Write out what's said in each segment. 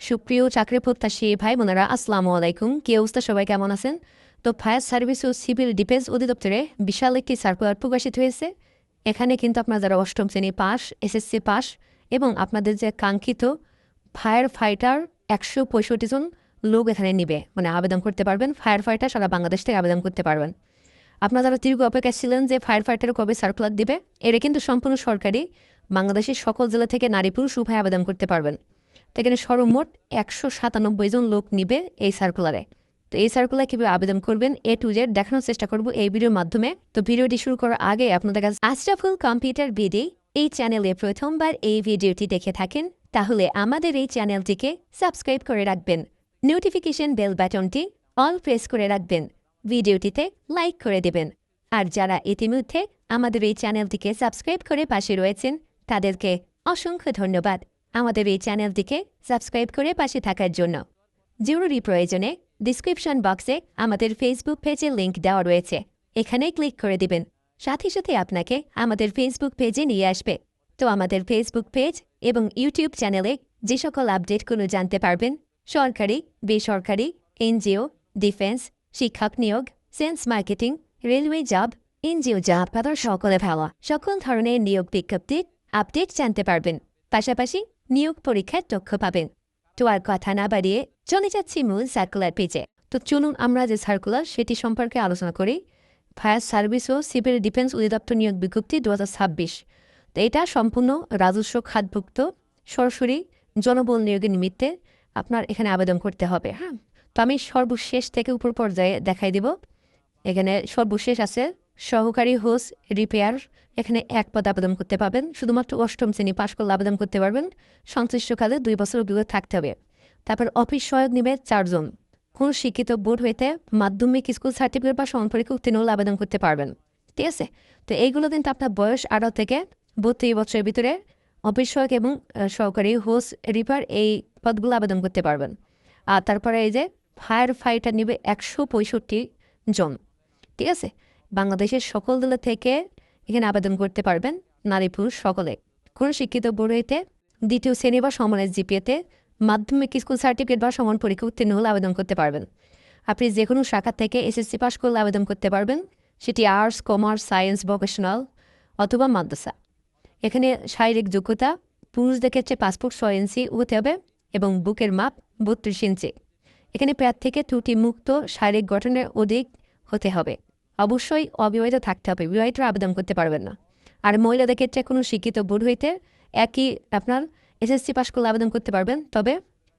সুপ্রিয় চাকরি প্রত্যাশী ভাই বোনেরা আসসালামু আলাইকুম। কি অবস্থা, সবাই কেমন আছেন? তো ফায়ার সার্ভিস ও সিভিল ডিফেন্স অধিদপ্তরে বিশাল একটি সার্কুলার প্রকাশিত হয়েছে। এখানে কিন্তু আপনারা যারা অষ্টম শ্রেণী পাস, এসএসসি পাস এবং আপনাদের যে কাঙ্ক্ষিত ফায়ার ফাইটার 165 জন লোক এখানে নিবে, মানে আবেদন করতে পারবেন। ফায়ার ফাইটার সারা বাংলাদেশ থেকে আবেদন করতে পারবেন। আপনারা যারা দীর্ঘ অপেক্ষা ছিলেন যে ফায়ার ফাইটারে কবে সার্কুলার দিবে, এটা কিন্তু সম্পূর্ণ সরকারি। বাংলাদেশের সকল জেলা থেকে নারী পুরুষ উভয় আবেদন করতে পারবেন। তো এখানে সর্বমোট 197 জন লোক নিবে এই সার্কুলারে। তো এই সার্কুলার কীভাবে আবেদন করবেন A to Z দেখানোর চেষ্টা করব এই ভিডিওর মাধ্যমে। তো ভিডিওটি শুরু করার আগে আপনাদের কাছে আশরাফুল কম্পিউটার বিডি এই চ্যানেলে প্রথমবার এই ভিডিওটি দেখে থাকেন তাহলে আমাদের এই চ্যানেলটিকে সাবস্ক্রাইব করে রাখবেন, নোটিফিকেশন বেল বাটনটি অল প্রেস করে রাখবেন, ভিডিওটিতে লাইক করে দেবেন। আর যারা ইতিমধ্যে আমাদের এই চ্যানেলটিকে সাবস্ক্রাইব করে পাশে রয়েছেন তাদেরকে অসংখ্য ধন্যবাদ আমাদের এই চ্যানেলটিকে সাবস্ক্রাইব করে পাশে থাকার জন্য। জরুরি প্রয়োজনে ডিসক্রিপশন বক্সে আমাদের ফেসবুক পেজের লিঙ্ক দেওয়া রয়েছে, এখানে ক্লিক করে দিবেন। সাথে সাথে আপনাকে আমাদের ফেসবুক পেজে নিয়ে আসবে। তো আমাদের ফেসবুক পেজ এবং ইউটিউব চ্যানেলে যে সকল আপডেটগুলো জানতে পারবেন, সরকারি, বেসরকারি, এনজিও, ডিফেন্স, শিক্ষক নিয়োগ, sales marketing, railway job, NGO job, other সকলে ভালো সকল ধরনের নিয়োগ বিজ্ঞপ্তির আপডেট জানতে পারবেন। পাশাপাশি নিয়োগ পরীক্ষার তথ্য পাবেন। তো আর কথা না বাড়িয়ে চলে যাচ্ছি মূল সার্কুলার পেজে। তো চলুন আমরা যে সার্কুলার সেটি সম্পর্কে আলোচনা করি। ফায়ার সার্ভিস ও সিভিল ডিফেন্স অধিদপ্তর নিয়োগ বিজ্ঞপ্তি 2026। তো এটা সম্পূর্ণ রাজস্ব খাতভুক্ত সরাসরি জনবল নিয়োগের নিমিত্তে আপনার এখানে আবেদন করতে হবে। হ্যাঁ, তো আমি সর্বশেষ থেকে উপর পর্যায়ে দেখাই দিব। এখানে সর্বশেষ আছে সহকারী হোস রিপেয়ার, এখানে এক পদ আবেদন করতে পারবেন। শুধুমাত্র অষ্টম শ্রেণী পাশ করলে আবেদন করতে পারবেন। সংশ্লিষ্টকালে 2 বছর অভিজ্ঞতা থাকতে হবে। তারপর অফিস সহায়ক নিবে 4 জন। কোন শিক্ষিত বোর্ড হইতে মাধ্যমিক স্কুল সার্টিফিকেট বা সমান পরীক্ষা উত্তীর্ণ হলে আবেদন করতে পারবেন। ঠিক আছে, তো এইগুলো কিন্তু আপনার বয়স 18 থেকে 32 বছরের ভিতরে অফিস সহায়ক এবং সহকারী হোস রিপেয়ার এই পদগুলো আবেদন করতে পারবেন। আর তারপরে এই যে ফায়ার ফাইটার নিবে 165 জন। ঠিক আছে, বাংলাদেশের সকল জেলা থেকে এখানে আবেদন করতে পারবেন, নারী পুরুষ সকলে। কোন শিক্ষিত বোর্ড হইতে 2য় শ্রেণী বা সমানের জিপিএতে মাধ্যমিক স্কুল সার্টিফিকেট বা সমান পরীক্ষা উত্তীর্ণ হলে আবেদন করতে পারবেন। আপনি যে কোনো শাখা থেকে এসএসসি পাস করলে আবেদন করতে পারবেন, সেটি আর্টস, কমার্স, সায়েন্স, ভোকেশনাল অথবা মাদ্রাসা। এখানে শারীরিক যোগ্যতা পুরুষদের ক্ষেত্রে পাসপোর্ট 6 ইঞ্চি হতে হবে এবং বুকের মাপ 32 ইঞ্চি। এখানে থেকে ত্রুটি মুক্ত শারীরিক গঠনের অধিক হতে হবে। অবশ্যই অবিবাহিত থাকতে হবে, বিবাহিতরা আবেদন করতে পারবেন না। আর মহিলাদের ক্ষেত্রে কোনো শিক্ষিত বোর্ড হইতে একই আপনার এসএসসি পাস করলে আবেদন করতে পারবেন, তবে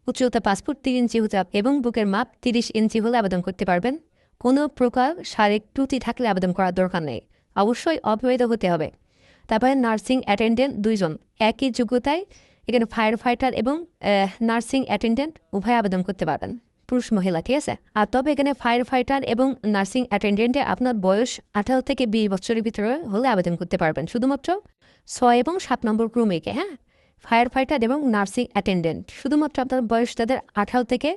উচ্চতা পাসপোর্ট 3 ইঞ্চি হতে হবে এবং বুকের মাপ 30 ইঞ্চি হলে আবেদন করতে পারবেন। কোনো প্রকার শারীরিক ত্রুটি থাকলে আবেদন করার দরকার নেই, অবশ্যই অবিবাহিত হতে হবে। তারপরে নার্সিং অ্যাটেন্ডেন্ট 2 জন, একই যোগ্যতায় এখানে ফায়ার ফাইটার এবং নার্সিং অ্যাটেন্ডেন্ট উভয় আবেদন করতে পারবেন, পুরুষ মহিলা। ঠিক আছে, আর তবে এখানে ফায়ার ফাইটার এবং নার্সিং অ্যাটেন্ডেন্টে আপনার বয়স 18 থেকে 20 বছরের ভিতরে হলে আবেদন করতে পারবেন, শুধুমাত্র 6 এবং 7 নম্বর ক্রমিকে। হ্যাঁ, ফায়ার ফাইটার এবং নার্সিং অ্যাটেন্ডেন্ট শুধুমাত্র আপনার বয়স তাদের 18 থেকে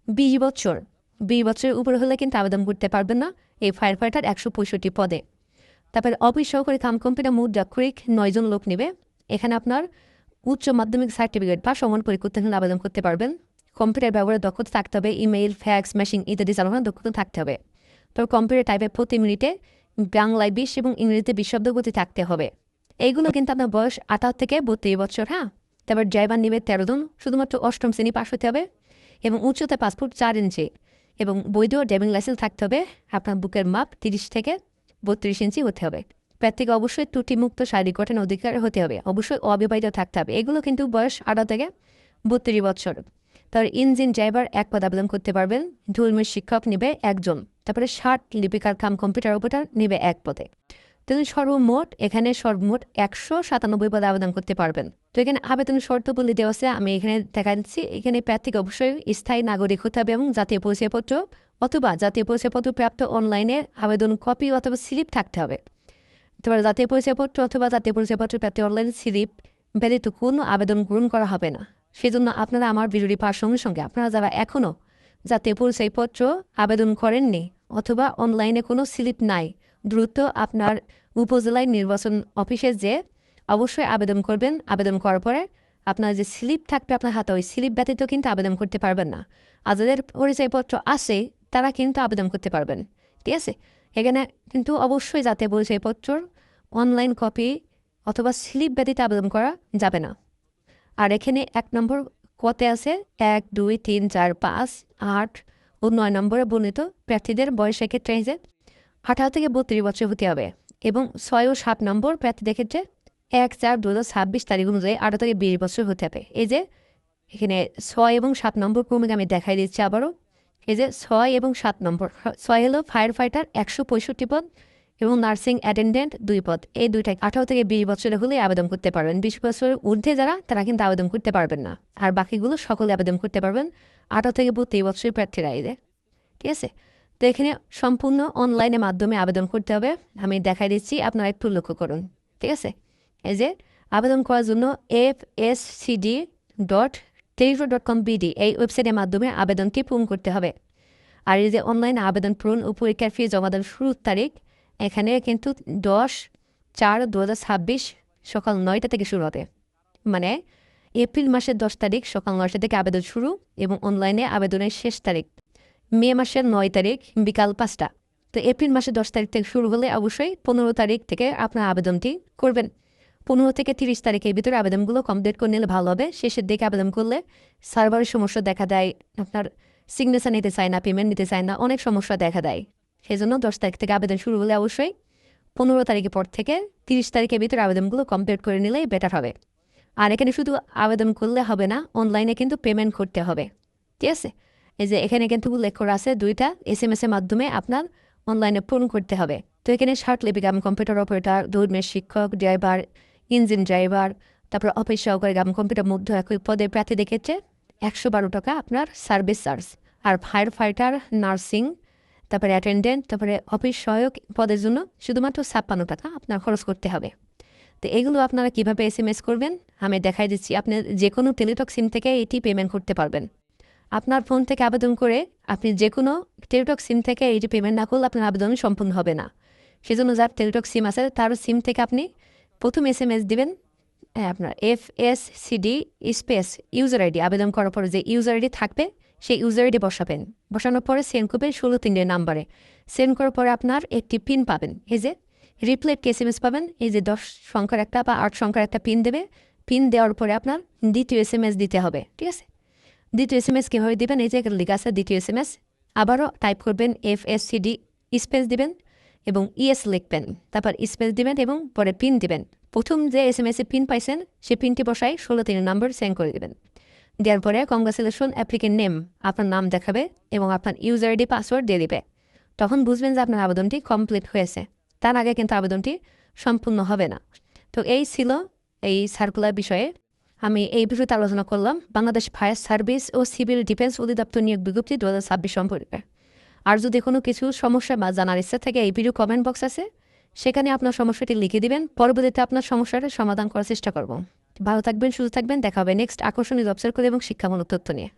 20 বছর, 20 বছরের উপরে হলে কিন্তু আবেদন করতে পারবেন না এই ফায়ার ফাইটার 165 পদে। তারপরে অফিস সহকারী কাম কম্পিউটার মোট ডাক্ষরিক 9 জন লোক নেবে। এখানে আপনার উচ্চ মাধ্যমিক সার্টিফিকেট বা সমান পরীক্ষা উত্তীর্ণ আবেদন করতে পারবেন। কম্পিউটার ব্যবহারের দক্ষতা থাকতে হবে, ইমেইল, ফ্যাক্স, মেশিন ইত্যাদি চালানোর দক্ষতা থাকতে হবে। তবে কম্পিউটার টাইপে প্রতি মিনিটে বাংলায় 20 এবং ইংরেজিতে 20 শব্দ গতি থাকতে হবে। এইগুলো কিন্তু আপনার বয়স 18 থেকে 32 বছর। হ্যাঁ, তারপর ড্রাইভার নিবে 13 জন, শুধুমাত্র অষ্টম শ্রেণী পাশ হতে হবে এবং উচ্চতা পাসপোর্ট 4 ইঞ্চি এবং বৈধ ড্রাইভিং লাইসেন্স থাকতে হবে। আপনার বুকের মাপ 30 থেকে 32 ইঞ্চি হতে হবে। প্রার্থীকে অবশ্যই ত্রুটিমুক্ত শারীরিক গঠন অধিকার হতে হবে, অবশ্যই অবিবাহিত থাকতে হবে। এগুলো কিন্তু বয়স 18 থেকে 32 বছর। তার ইঞ্জিন ড্রাইভার 1 পদ আবেদন করতে পারবেন। ঢুলমির শিক্ষক নেবে 1 জন। তারপরে 60 লিপিকার কাম কম্পিউটার অপারেটর নেবে 1 পদে। তো সর্বমোট 197 পদে আবেদন করতে পারবেন। তো এখানে আবেদনের শর্তাবলী দেওয়া আছে, আমি এখানে দেখা দিচ্ছি। এখানে প্রার্থীকে অবশ্যই স্থায়ী নাগরিক হতে হবে এবং জাতীয় পরিচয়পত্র অথবা জাতীয় পরিচয়পত্র প্রাপ্ত অনলাইনে আবেদন কপি অথবা স্লিপ থাকতে হবে। তোমার জাতীয় পরিচয়পত্র অথবা জাতীয় পরিচয়পত্র প্রাপ্তি অনলাইন স্লিপ ব্যতীত কোনো আবেদন গ্রহণ করা হবে না। সেজন্য আপনারা আমার ভিডিওটি পাওয়ার সঙ্গে সঙ্গে আপনারা যারা এখনও জাতীয় পরিচয়পত্র আবেদন করেননি অথবা অনলাইনে কোনো স্লিপ নাই, দ্রুত আপনার উপজেলায় নির্বাচন অফিসে যে অবশ্যই আবেদন করবেন। আবেদন করার পরে আপনার যে স্লিপ থাকবে আপনার হাতে, ওই স্লিপ ব্যতীত কিন্তু আবেদন করতে পারবেন না। আর যাদের পরিচয়পত্র আছে তারা কিন্তু আবেদন করতে পারবেন, ঠিক আছে। এখানে কিন্তু অবশ্যই যাতে পরিচয়পত্রর অনলাইন কপি অথবা স্লিপ ব্যতীত আবেদন করা যাবে না। আর এখানে 1 নম্বর কতে আছে 1, 2, 3, 4, 5, 8 ও 9 নম্বরে বর্ণিত প্রার্থীদের বয়সের ক্ষেত্রে যে 18 থেকে 32 বছর হতে হবে, এবং 6 ও 7 নম্বর প্রার্থীদের ক্ষেত্রে 1/4/2026 তারিখ অনুযায়ী 18 থেকে 20 বছর হতে হবে। এই যে এখানে 6 এবং 7 নম্বর ক্রমিক আমি দেখাই দিচ্ছি আবারও। এই যে 6 এবং 7 নম্বর, 6 হলো ফায়ার ফাইটার 165 পদ এবং নার্সিং অ্যাটেন্ডেন্ট 2 পদ। এই দুইটাই 18 থেকে 20 বছরের হলেই আবেদন করতে পারবেন। 20 বছরের ঊর্ধ্বে যারা তারা কিন্তু আবেদন করতে পারবেন না। আর বাকিগুলো সকলে আবেদন করতে পারবেন 18 থেকে 32 বছরের প্রার্থীরা। এই যে ঠিক আছে। তো এখানে সম্পূর্ণ অনলাইনের মাধ্যমে আবেদন করতে হবে। আমি দেখাই দিচ্ছি, আপনারা একটু লক্ষ্য করুন, ঠিক আছে। এই যে আবেদন করার জন্য fscd.teritor.com.bd এই ওয়েবসাইটের মাধ্যমে আবেদনটি পূরণ করতে হবে। আর এই যে অনলাইন আবেদন পূরণ ও পরীক্ষার ফি জমা দেওয়ার শুরুর তারিখ এখানে কিন্তু 10/4/2026 সকাল 9টা থেকে শুরু হবে। মানে এপ্রিল মাসের 10 তারিখ সকাল 9টা থেকে আবেদন শুরু, এবং অনলাইনে আবেদনের শেষ তারিখ মে মাসের 9 তারিখ বিকাল 5টা। তো এপ্রিল মাসের 10 তারিখ থেকে শুরু হলে অবশ্যই 15 তারিখ থেকে আপনার আবেদনটি করবেন। 15 থেকে 30 তারিখের ভিতরে আবেদনগুলো কমপ্লিট করে নিলে ভালো হবে। শেষের দিকে আবেদন করলে সার্ভারের সমস্যা দেখা দেয়, আপনার সিগনেচার নিতে চায় না, পেমেন্ট নিতে চায় না, অনেক সমস্যা দেখা দেয়। সেই জন্য 10 তারিখ থেকে আবেদন শুরু হলে অবশ্যই 15 তারিখের পর থেকে 30 তারিখের ভিতরে আবেদনগুলো কমপ্লিট করে নিলেই বেটার হবে। আর এখানে শুধু আবেদন করলে হবে না, অনলাইনে কিন্তু পেমেন্ট করতে হবে, ঠিক আছে। এই যে এখানে কিন্তু উল্লেখ করা আছে 2টা SMS এর মাধ্যমে আপনার অনলাইনে পূরণ করতে হবে। তো এখানে শার্ট লিপিকা, কম্পিউটার অপারেটর, দৌড়মের শিক্ষক, ড্রাইভার, ইঞ্জিন ড্রাইভার, তারপর অফিস সহকারী, কম্পিউটার মধ্য একই পদে প্রার্থীদের ক্ষেত্রে 112 টাকা আপনার সার্ভিস চার্জ। আর ফায়ার ফাইটার, নার্সিং, তারপরে অ্যাটেন্ডেন্ট, তারপরে অফিস সহায়ক পদের জন্য শুধুমাত্র 56 টাকা আপনার খরচ করতে হবে। তো এগুলো আপনারা কীভাবে SMS করবেন আমি দেখাই দিচ্ছি। আপনি যে কোনো টেলিটক সিম থেকে এটি পেমেন্ট করতে পারবেন। আপনার ফোন থেকে আবেদন করে আপনি যে কোনো টেলিটক সিম থেকে এটি পেমেন্ট না করলে আপনার আবেদন সম্পূর্ণ হবে না। সেজন্য যার টেলিটক সিম আছে তার সিম থেকে আপনি প্রথম SMS দিবেন আপনার FSCD স্পেস ইউজার আইডি। আবেদন করার পরে যে ইউজার আইডি থাকবে সেই ইউজার আইডি বসাবেন। বসানোর পরে সেন্ড করবেন 16 নাম্বারে। সেন্ড করার পরে আপনার একটি পিন পাবেন, এই যে রিপ্লেট SMS পাবেন। এই যে 10 সংখ্যার একটা বা 8 সংখ্যার একটা পিন দেবে। পিন দেওয়ার পরে আপনার দ্বিতীয় SMS দিতে হবে, ঠিক আছে। দ্বিতীয় SMS কীভাবে দেবেন, এই যে লেখা আছে দ্বিতীয় SMS, আবারও টাইপ করবেন FSCD স্পেস দিবেন এবং ইএস লিখবেন, তারপর স্পেস দিবেন এবং পরে পিন দিবেন। প্রথম যে SMS-এ পিন পাইছেন সে পিনটি বসাই 16 নাম্বার সেন্ড করে দেবেন। দেওয়ার পরে কংগ্রাচুলেশন অ্যাপ্লিকেন্ট নেম আপনার নাম দেখাবে এবং আপনার ইউজার আইডি পাসওয়ার্ড দিয়ে দিবে। তখন বুঝবেন যে আপনার আবেদনটি কমপ্লিট হয়েছে। তার আগে কিন্তু আবেদনটি সম্পূর্ণ হবে না। তো এই ছিল এই সার্কুলার বিষয়ে আমি এই ভিডিওতে আলোচনা করলাম বাংলাদেশ ফায়ার সার্ভিস ও সিভিল ডিফেন্স অধিদপ্তর নিয়োগ বিজ্ঞপ্তি 2026 সম্পর্কে। আর যদি কোনো কিছু সমস্যা বা জানার ইচ্ছা থাকে এই ভিডিও কমেন্ট বক্স আছে, সেখানে আপনার সমস্যাটি লিখে দিবেন। পরবর্তীতে আপনার সমস্যাটা সমাধান করার চেষ্টা করব। ভালো থাকবেন, সুস্থ থাকবেন। দেখা হবে নেক্সট আকর্ষণীয় জব সার্কুল এবং শিক্ষামূলক তথ্য নিয়ে।